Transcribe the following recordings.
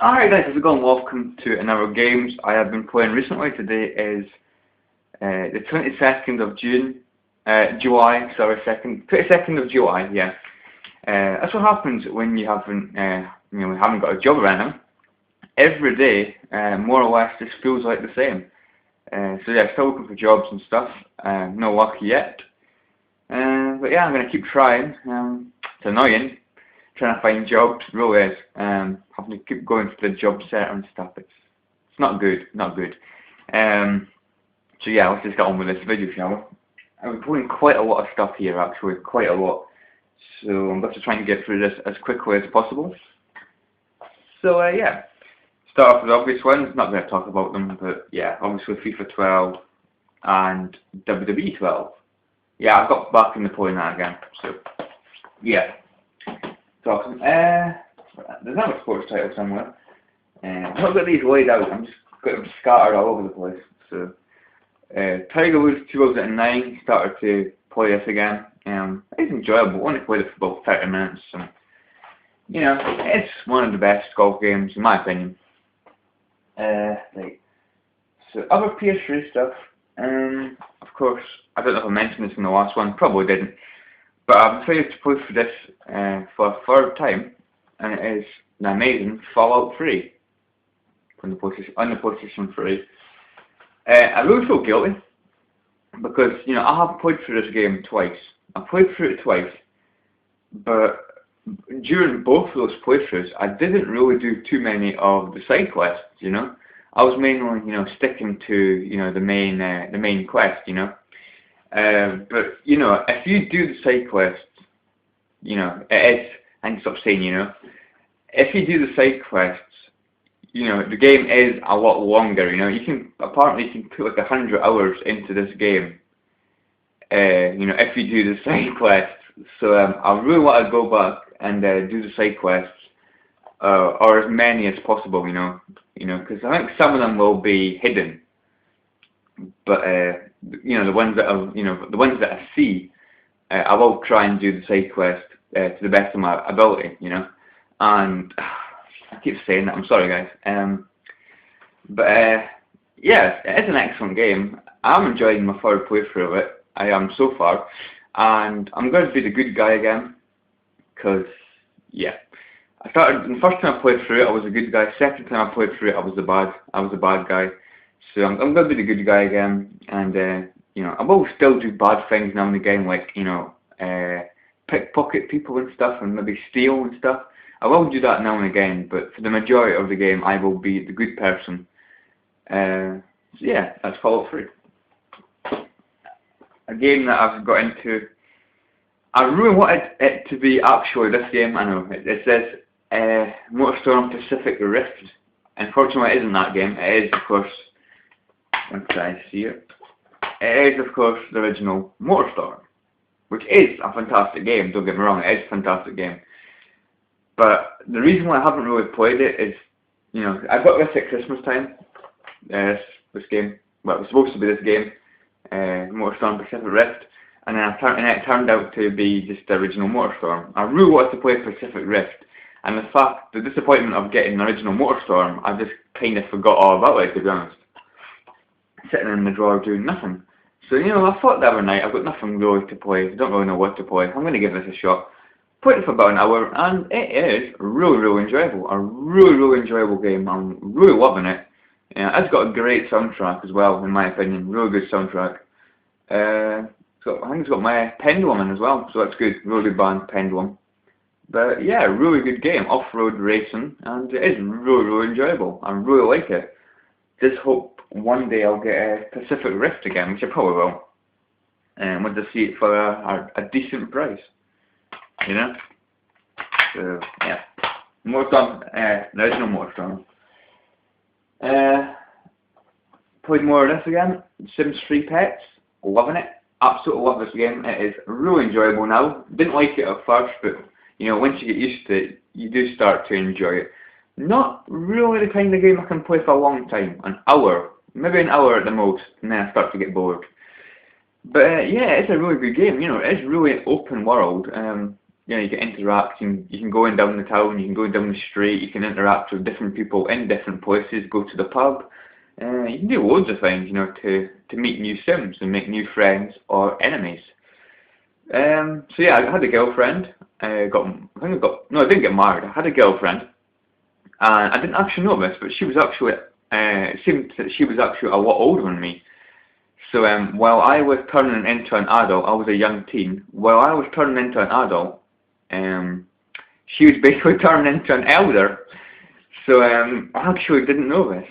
Alright guys, how's it going? Welcome to another games I have been playing recently. Today is the 22nd of July, 22nd of July, yeah. That's what happens when you haven't got a job right now. Every day, more or less, just feels like the same. So yeah, still looking for jobs and stuff. No luck yet. But yeah, I'm going to keep trying. It's annoying trying to find jobs, really is. Having to keep going to the job center and stuff. It's not good, not good. So yeah, let's just get on with this video, shall we? I'm putting quite a lot of stuff here, actually, quite a lot. So I'm going to try and get through this as quickly as possible. So yeah, start off with the obvious ones. Not going to talk about them, but yeah, obviously FIFA 12 and WWE 12. Yeah, I've got back into playing that again. So yeah. Talking. There's another sports title somewhere. I've not got these laid out. I'm just got them scattered all over the place. So Tiger Woods 2009 started to play this again. It's enjoyable. I only played it for about 30 minutes. So you know, it's one of the best golf games in my opinion. Right. So other PS3 stuff. Of course, I don't know if I mentioned this in the last one. Probably didn't. But I've decided to play for this for a third time, and it is the amazing Fallout 3 on the PlayStation 3. I really feel guilty because I have played through this game twice. I played through it twice, but during both of those playthroughs, I didn't really do too many of the side quests. I was mainly sticking to the main quest. But if you do the side quests, it is. I can stop saying if you do the side quests, the game is a lot longer. You can put like 100 hours into this game. If you do the side quests. So I really want to go back and do the side quests, or as many as possible. Because I think some of them will be hidden. But the ones that I see, I will try and do the side quest to the best of my ability, and I keep saying that. I'm sorry, guys. But yeah, it's an excellent game. I'm enjoying my third playthrough of it. I am so far, and I'm going to be the good guy again, because yeah, the first time I played through it, I was a good guy. Second time I played through it, I was the bad guy. So I'm going to be the good guy again, and I will still do bad things now and again, like pickpocket people and stuff, and maybe steal and stuff. I will do that now and again, but for the majority of the game, I will be the good person. So yeah, that's Fallout 3. A game that I've got into. I really wanted it to be actually this game. I know it says MotorStorm Pacific Rift. Unfortunately, it isn't that game. It is, of course. Can I see it? It is, of course, the original MotorStorm, which is a fantastic game. Don't get me wrong, it is a fantastic game. But the reason why I haven't really played it is, I got this at Christmas time. This game. Well, it was supposed to be this game, MotorStorm Pacific Rift, and then it turned out to be just the original MotorStorm. I really wanted to play Pacific Rift, and the disappointment of getting the original MotorStorm, I just kind of forgot all about it, to be honest. Sitting in the drawer doing nothing. So I thought the other night, I've got nothing really to play. I don't really know what to play. I'm going to give this a shot. Played it for about an hour, and it is really, really enjoyable. A really, really enjoyable game. I'm really loving it. It's got a great soundtrack as well, in my opinion. Really good soundtrack. So I think it's got my Pendulum in as well, so that's good. Really good band, Pendulum. But yeah, really good game. Off-road racing, and it is really, really enjoyable. I really like it. Just hope one day I'll get a Pacific Rift again, which I probably will. And want to see it for a decent price. So yeah. MotorStorm, the original MotorStorm. Played more of this again. Sims 3 Pets. Loving it. Absolutely love this game. It is really enjoyable now. Didn't like it at first, but once you get used to it, you do start to enjoy it. Not really the kind of game I can play for a long time. An hour. Maybe an hour at the most, and then I start to get bored. But yeah, it's a really good game. It's really an open world. you know, you can interact, you can go in down the town, you can go down the street, you can interact with different people in different places, go to the pub. You can do loads of things, you know, to meet new Sims and make new friends or enemies. So yeah, I had a girlfriend. I didn't get married. I had a girlfriend, and I didn't actually know this, but she was actually, it seemed that she was actually a lot older than me. So while I was turning into an adult, I was a young teen. While I was turning into an adult, she was basically turning into an elder. So I actually didn't know this.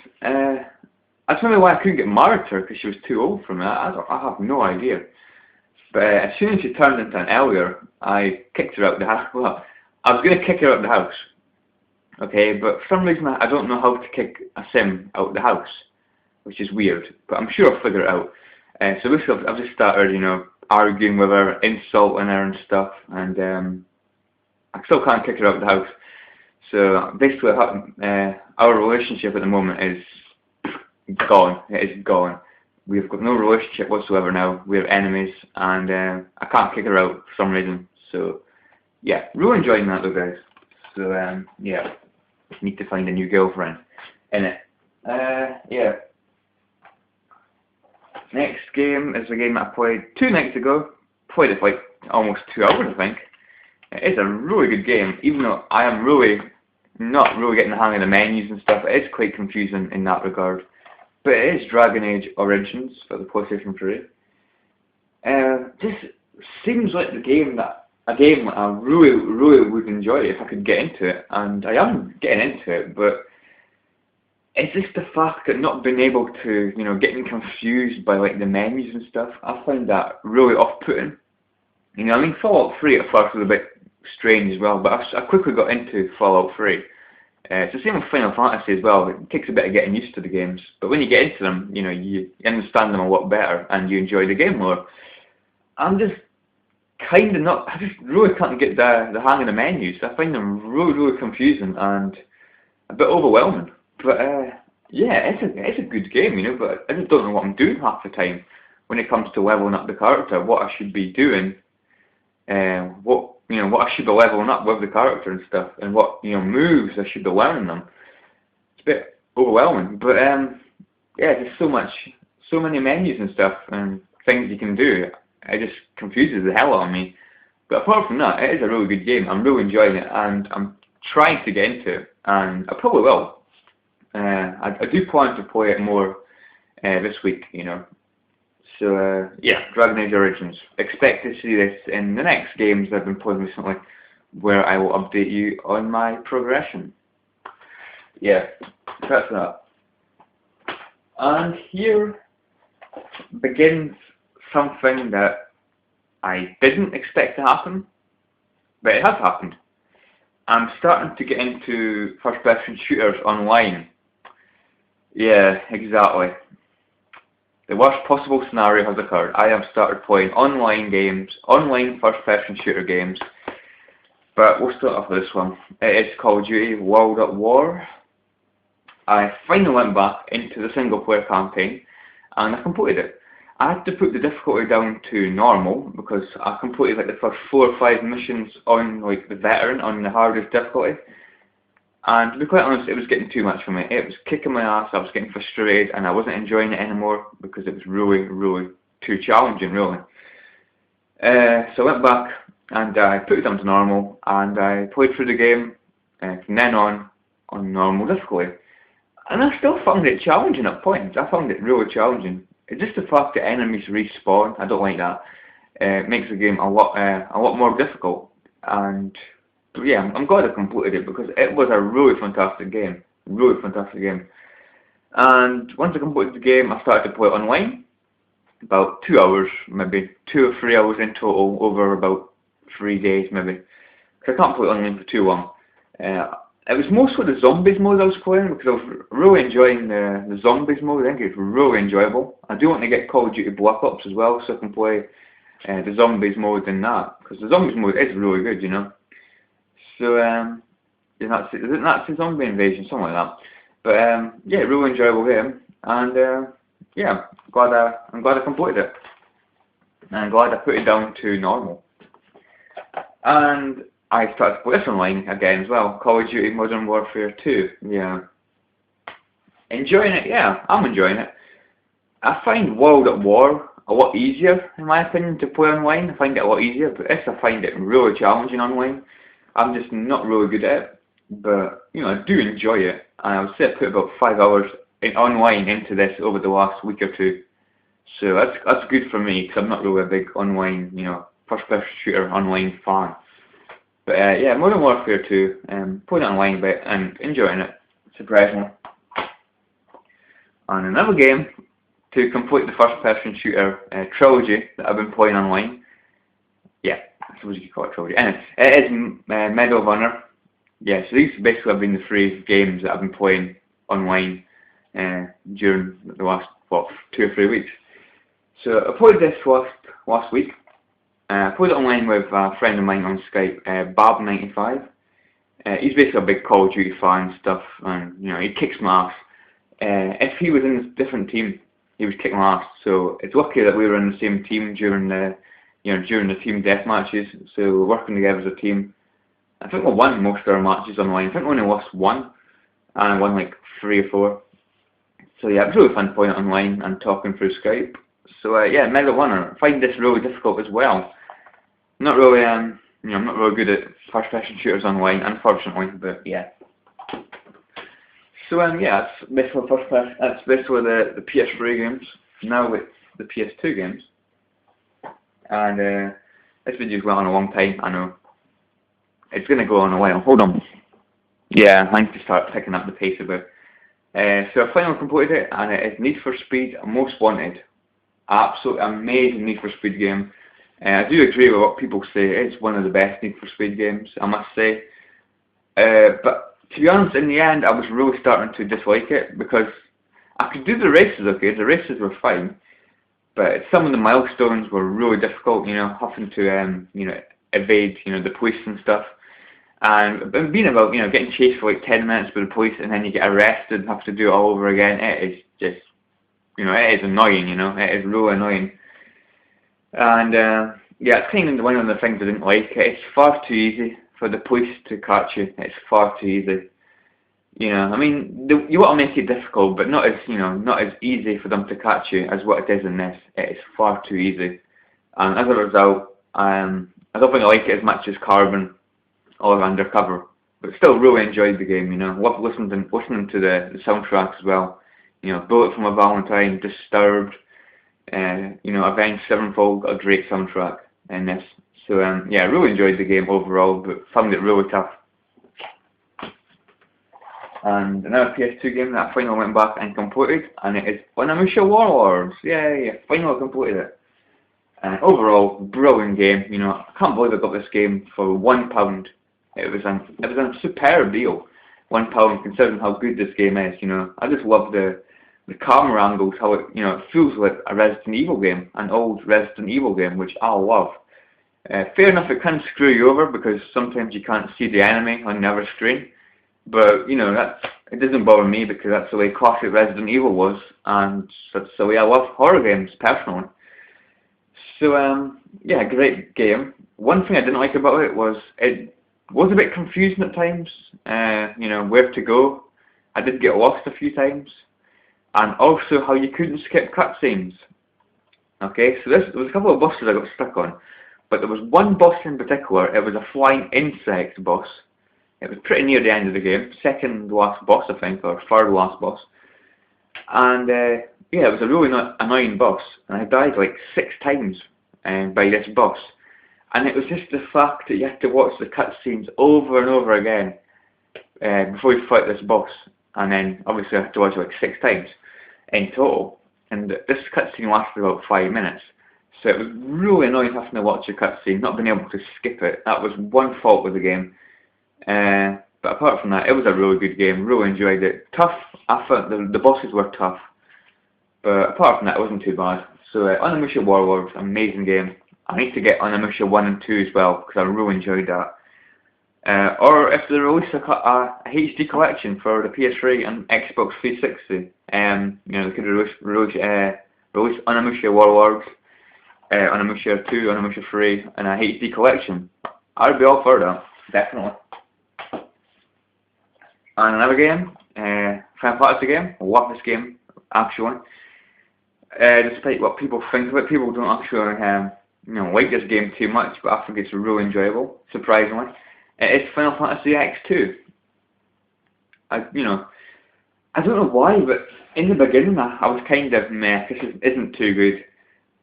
That's maybe why I couldn't get married to her, because she was too old for me. I have no idea. But as soon as she turned into an elder, I kicked her out the house. Well, I was going to kick her out the house. Okay, but for some reason I don't know how to kick a Sim out the house, which is weird. But I'm sure I'll figure it out. So basically I've just started, you know, arguing with her, insulting her and stuff, and I still can't kick her out the house. So basically our relationship at the moment is gone. It is gone. We've got no relationship whatsoever now. We're enemies, and I can't kick her out for some reason. So yeah, really enjoying that though, guys. So yeah, need to find a new girlfriend. Innit? Yeah. Next game is a game that I played 2 nights ago. Played it for like almost 2 hours, I think. It's a really good game, even though I am not really getting the hang of the menus and stuff. It is quite confusing in that regard. But it is Dragon Age Origins for the PlayStation 3. This seems like a game that I really would enjoy if I could get into it, and I am getting into it, but it's just the fact that not being able to, you know, getting confused by like the menus and stuff, I find that really off-putting. You know, I mean, Fallout 3 at first was a bit strange as well, but I quickly got into Fallout 3. It's the same with Final Fantasy as well. It takes a bit of getting used to the games, but when you get into them, you know, you understand them a lot better and you enjoy the game more. I'm just kind of not, I just really can't get the hang of the menus. I find them really confusing and a bit overwhelming. But yeah, it's a good game, you know, but I just don't know what I'm doing half the time when it comes to leveling up the character, what I should be doing, what I should be leveling up with the character and stuff, and what, you know, moves I should be learning them. It's a bit overwhelming, but yeah, there's so many menus and stuff and things you can do. It just confuses the hell out of me. But apart from that, it is a really good game. I'm really enjoying it, and I'm trying to get into it, and I probably will. I do plan to play it more this week, you know. So yeah, Dragon Age Origins. Expect to see this in the next games I've been playing recently, where I will update you on my progression. Yeah, that's that. And here begins something that I didn't expect to happen, but it has happened. I'm starting to get into first-person shooters online. Yeah, exactly. The worst possible scenario has occurred. I have started playing online games, online first-person shooter games. But we'll start off with this one. It is Call of Duty World at War. I finally went back into the single-player campaign, and I completed it. I had to put the difficulty down to normal because I completed like the first 4 or 5 missions on like the veteran, on the hardest difficulty. And to be quite honest, it was getting too much for me. It was kicking my ass, I was getting frustrated, and I wasn't enjoying it anymore because it was really too challenging, really. So I went back and I put it down to normal, and I played through the game from then on normal difficulty. And I still found it challenging at points. I found it really challenging. It's just the fact that enemies respawn. I don't like that. It makes the game a lot more difficult. And but yeah, I'm glad I completed it because it was a really fantastic game. Really fantastic game. And once I completed the game, I started to play it online. About 2 hours, maybe 2 or 3 hours in total over about 3 days, maybe. Because I can't play it online for too long. It was mostly the zombies mode I was playing because I was really enjoying the zombies mode. I think it's really enjoyable. I do want to get Call of Duty Black Ops as well, so I can play the zombies mode in that, because the zombies mode is really good, you know. So is it Nazi Zombie Invasion, something like that. But yeah, really enjoyable game, and yeah, I'm glad I completed it. And I'm glad I put it down to normal. And I started to play this online again as well. Call of Duty Modern Warfare 2. Yeah. Enjoying it, yeah, I'm enjoying it. I find World at War a lot easier, in my opinion, to play online. I find it a lot easier, but this I find it really challenging online. I'm just not really good at it, but you know, I do enjoy it. And I would say I put about 5 hours online into this over the last week or two. So that's good for me, because I'm not really a big online, you know, first-person shooter online fan. But yeah, Modern Warfare 2, playing it online a bit and enjoying it, surprisingly. And another game to complete the first-person shooter trilogy that I've been playing online. Yeah, I suppose you could call it trilogy. Anyway, it is Medal of Honor. Yeah, so these basically have been the 3 games that I've been playing online during the last, what, 2 or 3 weeks. So I played this last week. I played it online with a friend of mine on Skype, Bab95. He's basically a big Call of Duty fan and stuff, and you know, he kicks my ass. If he was in a different team, he was kicking my ass. So it's lucky that we were in the same team during the team death matches. So we're working together as a team. I think we won most of our matches online. I think we only lost 1, and I won like 3 or 4. So yeah, it was really fun playing it online and talking through Skype. So yeah, Medal of Honor. I find this really difficult as well. Not really, you know, I'm not really good at first-person shooters online, unfortunately. But yeah. So yeah, that's basically that's basically the PS3 games. Now it's the PS2 games. And this video's going on a long time. I know. It's gonna go on a while. Hold on. Yeah, I need to start picking up the pace a bit. So I finally completed it, and it is Need for Speed Most Wanted. Absolutely amazing Need for Speed game. I do agree with what people say. It's one of the best Need for Speed games, I must say. But to be honest, in the end, I was really starting to dislike it, because I could do the races okay. The races were fine, but some of the milestones were really difficult. You know, having to you know, evade, you know, the police and stuff. And being about, you know, getting chased for like 10 minutes by the police, and then you get arrested and have to do it all over again. It is just, you know, it is annoying. You know, it is really annoying. And yeah, it's kind of one of the things I didn't like. It's far too easy for the police to catch you. It's far too easy. You know, I mean, you want to make it difficult, but not as, you know, not as easy for them to catch you as what it is in this. It is far too easy, and as a result, I don't think I like it as much as Carbon or Undercover. But still, really enjoyed the game. You know, love listening to the soundtracks as well. You know, Bullet for My Valentine, Disturbed. You know, Avenged Sevenfold, got a great soundtrack in this. So yeah, I really enjoyed the game overall, but found it really tough. And another PS2 game that I finally went back and completed, and it is Onimusha Warlords. Yeah, finally completed it. Overall, brilliant game. You know, I can't believe I got this game for £1. It was a superb deal. £1, considering how good this game is. You know, I just love the camera angles, how it, you know, it feels like a Resident Evil game, an old Resident Evil game, which I love. Fair enough, it can screw you over because sometimes you can't see the enemy on the other screen, but you know, it doesn't bother me because that's the way classic Resident Evil was, and that's the way I love horror games personally. So yeah, great game. One thing I didn't like about it was a bit confusing at times. You know, where to go. I did get lost a few times. And also how you couldn't skip cutscenes. Okay, so there was a couple of bosses I got stuck on, but there was one boss in particular. It was a flying insect boss. It was pretty near the end of the game, second last boss I think, or third last boss. And yeah, it was a really annoying boss, and I died like 6 times by this boss. And it was just the fact that you had to watch the cutscenes over and over again before you fight this boss. And then obviously I had to watch it like 6 times in total, and this cutscene lasted about 5 minutes, so it was really annoying having to watch a cutscene, not being able to skip it. That was one fault with the game, but apart from that, it was a really good game. Really enjoyed it. Tough, I thought the bosses were tough, but apart from that, it wasn't too bad. So Onimusha Warlords, amazing game. I need to get Onimusha 1 and 2 as well, because I really enjoyed that. Or if they release a HD collection for the PS3 and Xbox 360, you know, they could release Onimusha Warlords, Onimusha 2, Onimusha 3, and a HD collection. I'd be all for that. definitely. And another game, Final Fantasy game, I love this game, actually. Despite what people think of it, people don't actually, like this game too much, but I think it's really enjoyable, surprisingly. It is Final Fantasy X2. I don't know why, but in the beginning I was kind of meh, this isn't too good.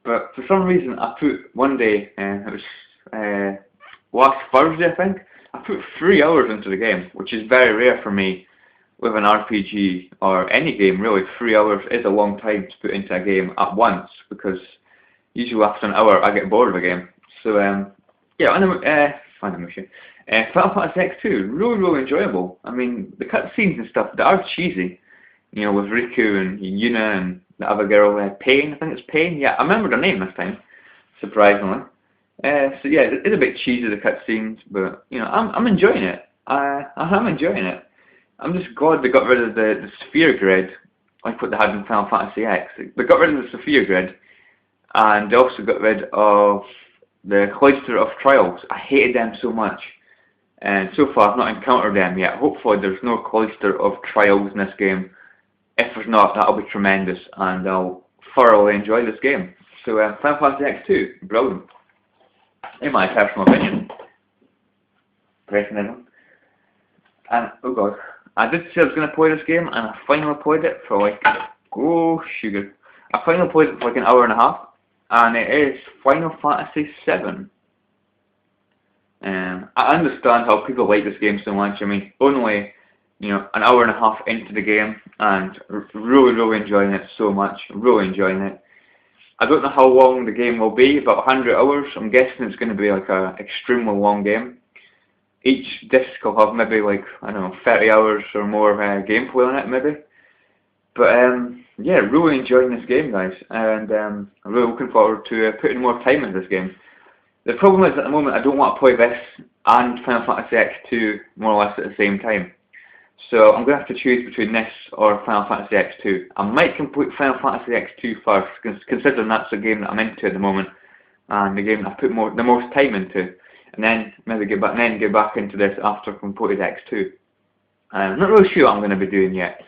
But for some reason I put one day, it was last Thursday I think, I put 3 hours into the game, which is very rare for me with an RPG or any game really. 3 hours is a long time to put into a game at once, because usually after an hour I get bored of a game. So yeah, Final Fantasy X2, really enjoyable. I mean, the cutscenes and stuff, they are cheesy, with Riku and Yuna and the other girl, Pain, I think it's Pain. Yeah, I remember her name this time, surprisingly. So yeah, it's a bit cheesy, the cutscenes, but I'm enjoying it. I am enjoying it. I'm just glad they got rid of the sphere grid, like what they had in Final Fantasy X. They got rid of the sphere grid, and they also got rid of the Cloister of Trials. I hated them so much, and so far I've not encountered them yet. Hopefully there's no Cloister of Trials in this game. If there's not, that'll be tremendous, and I'll thoroughly enjoy this game. So Final Fantasy X2, brilliant, in my personal opinion. And oh god, I did say I was going to play this game, and I finally played it for like, oh sugar, I finally played it for like an hour and a half, and it is Final Fantasy VII. I understand how people like this game so much. I mean, only an hour and a half into the game, and really enjoying it so much, really enjoying it. I don't know how long the game will be, about 100 hours. I'm guessing it's going to be like a extremely long game. Each disc will have maybe like, I don't know, 30 hours or more gameplay on it maybe. But yeah, really enjoying this game, guys, and I'm really looking forward to putting more time into this game. The problem is at the moment I don't want to play this and Final Fantasy X2 more or less at the same time. So I'm going to have to choose between this or Final Fantasy X2. I might complete Final Fantasy X2 first, considering that's the game that I'm into at the moment, and the game that I put the most time into, and then maybe get back into this after I've completed X2. I'm not really sure what I'm going to be doing yet,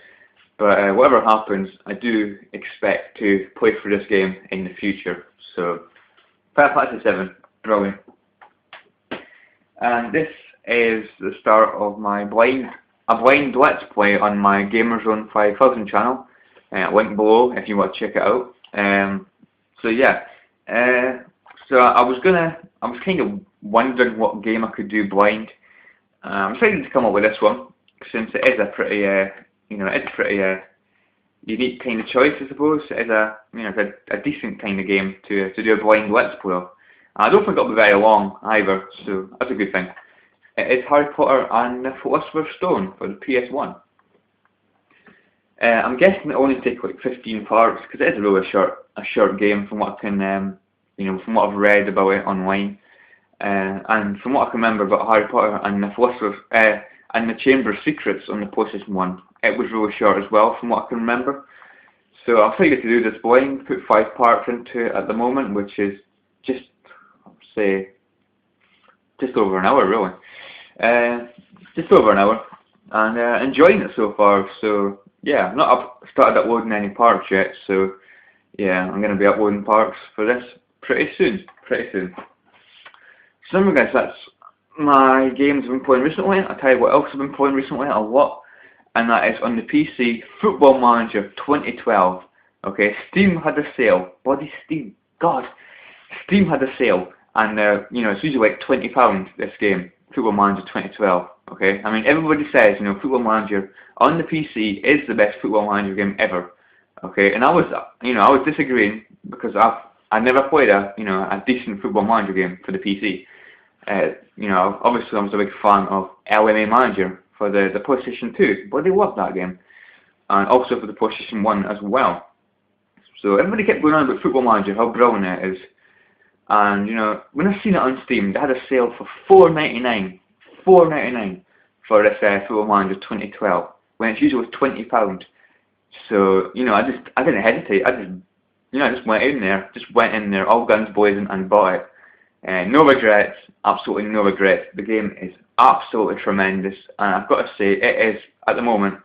but whatever happens, I do expect to play through this game in the future. So Final Fantasy VII, brilliant. And this is the start of my blind Let's Play on my GamerZone 5000 channel. Link below if you want to check it out. So yeah, so I was kind of wondering what game I could do blind. I'm excited to come up with this one, since it is a pretty, unique kind of choice, I suppose. It is a decent kind of game to do a blind Let's Play of. I don't think it'll be very long either, so that's a good thing. It is Harry Potter and the Philosopher's Stone for the PS1. I'm guessing it only takes like 15 parts, because it is a really short game from what I can, from what I've read about it online, and from what I can remember about Harry Potter and the Philosopher's and the Chamber of Secrets on the PlayStation 1. It was really short as well, from what I can remember. So I'll try to do this blind, put 5 parts into it at the moment, which is just, I'll say, just over an hour really. Just over an hour, and enjoying it so far. So yeah, I've not started uploading any parts yet, so yeah, I'm going to be uploading parts for this pretty soon. So anyway guys, that's my games I've been playing recently. I'll tell you what else I've been playing recently a lot, and that is on the PC, Football Manager 2012. Okay, Steam had a sale. Bloody Steam. God. Steam had a sale, and it's usually like £20 this game. Football Manager 2012, okay? I mean, everybody says, Football Manager on the PC is the best Football Manager game ever, okay? And I was disagreeing, because I never played a decent Football Manager game for the PC. Obviously I was a big fan of LMA Manager for the PlayStation 2, but they loved that game, and also for the PlayStation 1 as well. So everybody kept going on about Football Manager, how brilliant it is. And when I seen it on Steam, they had a sale for $4.99 for this Football Manager 2012, when it's usually £20. So I didn't hesitate. I just went in there, all guns blazing, and bought it. No regrets, absolutely no regrets. The game is absolutely tremendous, and I've got to say, it is, at the moment,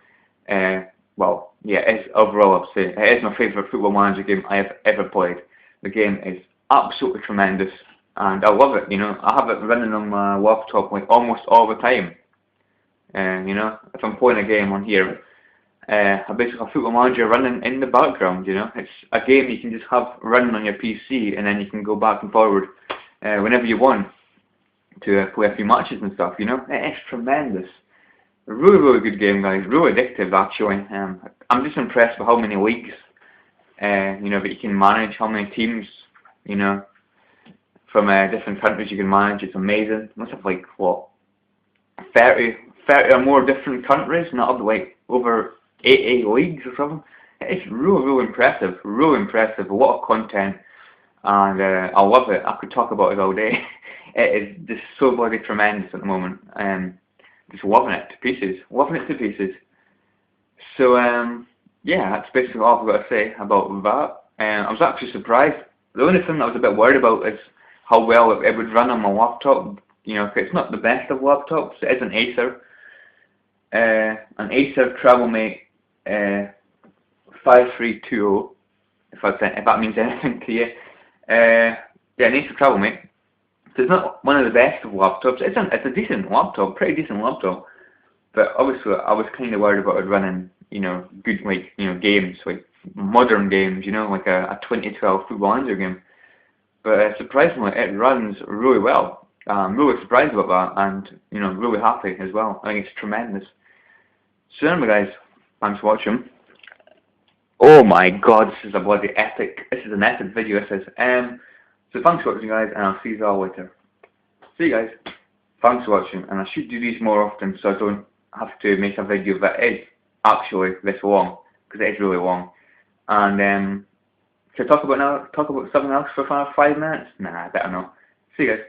well, yeah, it is overall, I'd say, it is my favourite Football Manager game I have ever played. The game is absolutely tremendous, and I love it, you know. I have it running on my laptop like almost all the time. You know, if I'm playing a game on here, I basically have Football Manager running in the background, you know. It's a game you can just have running on your PC, and then you can go back and forward whenever you want to play a few matches and stuff, you know. It is tremendous. A really, really good game, guys. Really addictive, actually. I'm just impressed with how many leagues, you know, that you can manage, how many teams, you know, from different countries you can manage. It's amazing. Must have like, what, 30 or more different countries, not like over 80 leagues or something. It's really, really impressive. Really impressive. A lot of content, and I love it. I could talk about it all day. It is just so bloody tremendous at the moment. Just loving it to pieces. Loving it to pieces. So, yeah, that's basically all I've got to say about that. I was actually surprised. The only thing I was a bit worried about is how well it would run on my laptop. You know, 'cause it's not the best of laptops. It is an Acer. An Acer TravelMate 5320, if that means anything to you. Yeah, an Acer TravelMate. So it's not one of the best of laptops. It's a decent laptop, pretty decent laptop. But obviously, I was kind of worried about it running, you know, good, like, you know, games, like modern games, you know, like a 2012 Football Manager game. But surprisingly, it runs really well. I'm really surprised about that, and, you know, really happy as well. I think it's tremendous. So anyway, guys, thanks for watching. Oh my God, this is a bloody epic. This is an epic video. This is. So thanks for watching, guys, and I'll see you all later. See you guys. Thanks for watching, and I should do these more often so I don't have to make a video that is actually this long, because it is really long. And should I talk about something else for 5 minutes? Nah, I better not. See you guys.